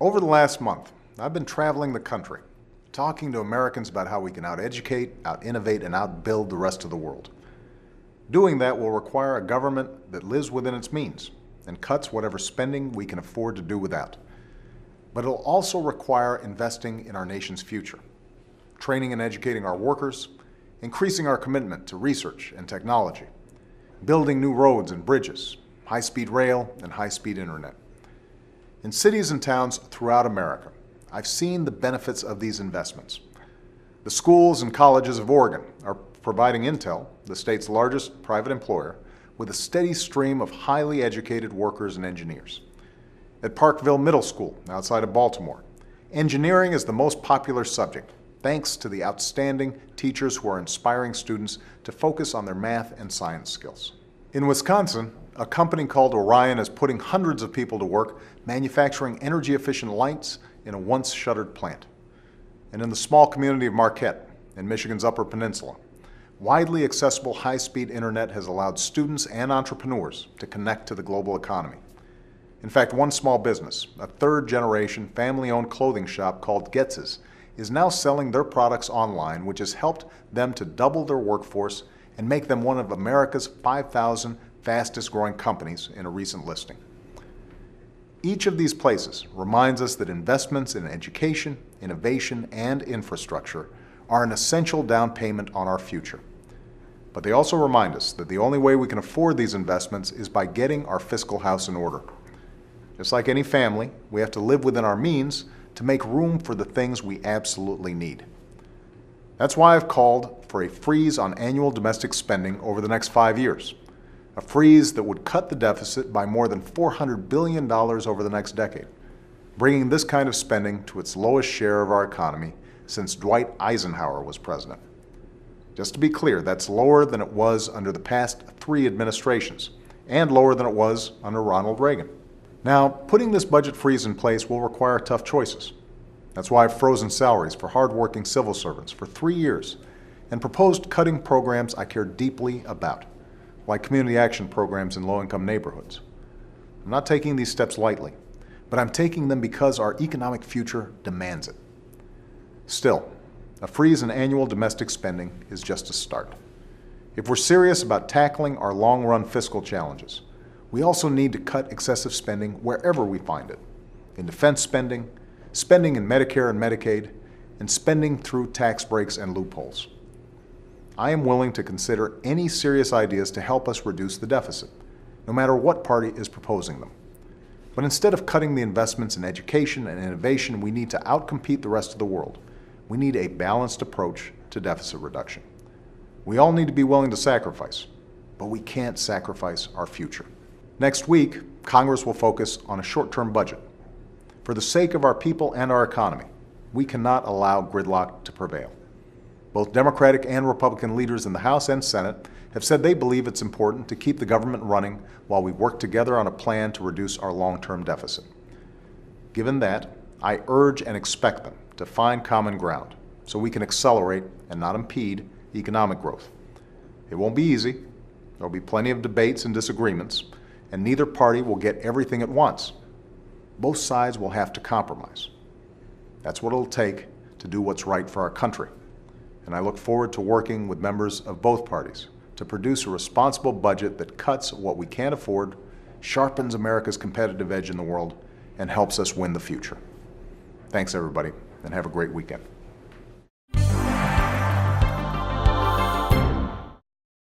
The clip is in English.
Over the last month, I've been traveling the country, talking to Americans about how we can out-educate, out-innovate, and out-build the rest of the world. Doing that will require a government that lives within its means and cuts whatever spending we can afford to do without. But it'll also require investing in our nation's future, training and educating our workers, increasing our commitment to research and technology, building new roads and bridges, high-speed rail, and high-speed internet. In cities and towns throughout America, I've seen the benefits of these investments. The schools and colleges of Oregon are providing Intel, the state's largest private employer, with a steady stream of highly educated workers and engineers. At Parkville Middle School, outside of Baltimore, engineering is the most popular subject, thanks to the outstanding teachers who are inspiring students to focus on their math and science skills. In Wisconsin, a company called Orion is putting hundreds of people to work manufacturing energy-efficient lights in a once-shuttered plant. And in the small community of Marquette, in Michigan's Upper Peninsula, widely accessible high-speed internet has allowed students and entrepreneurs to connect to the global economy. In fact, one small business, a third-generation family-owned clothing shop called Getz's, is now selling their products online, which has helped them to double their workforce and make them one of America's 5,000 fastest-growing companies in a recent listing. Each of these places reminds us that investments in education, innovation, and infrastructure are an essential down payment on our future. But they also remind us that the only way we can afford these investments is by getting our fiscal house in order. Just like any family, we have to live within our means to make room for the things we absolutely need. That's why I've called for a freeze on annual domestic spending over the next 5 years. A freeze that would cut the deficit by more than $400 billion over the next decade, bringing this kind of spending to its lowest share of our economy since Dwight Eisenhower was president. Just to be clear, that's lower than it was under the past 3 administrations, and lower than it was under Ronald Reagan. Now, putting this budget freeze in place will require tough choices. That's why I've frozen salaries for hard-working civil servants for 3 years and proposed cutting programs I care deeply about, like community action programs in low-income neighborhoods. I'm not taking these steps lightly, but I'm taking them because our economic future demands it. Still, a freeze in annual domestic spending is just a start. If we're serious about tackling our long-run fiscal challenges, we also need to cut excessive spending wherever we find it, in defense spending, spending in Medicare and Medicaid, and spending through tax breaks and loopholes. I am willing to consider any serious ideas to help us reduce the deficit, no matter what party is proposing them. But instead of cutting the investments in education and innovation we need to outcompete the rest of the world, we need a balanced approach to deficit reduction. We all need to be willing to sacrifice, but we can't sacrifice our future. Next week, Congress will focus on a short-term budget. For the sake of our people and our economy, we cannot allow gridlock to prevail. Both Democratic and Republican leaders in the House and Senate have said they believe it's important to keep the government running while we work together on a plan to reduce our long-term deficit. Given that, I urge and expect them to find common ground so we can accelerate and not impede economic growth. It won't be easy. There will be plenty of debates and disagreements, and neither party will get everything at once. Both sides will have to compromise. That's what it'll take to do what's right for our country. And I look forward to working with members of both parties to produce a responsible budget that cuts what we can't afford, sharpens America's competitive edge in the world, and helps us win the future. Thanks, everybody, and have a great weekend.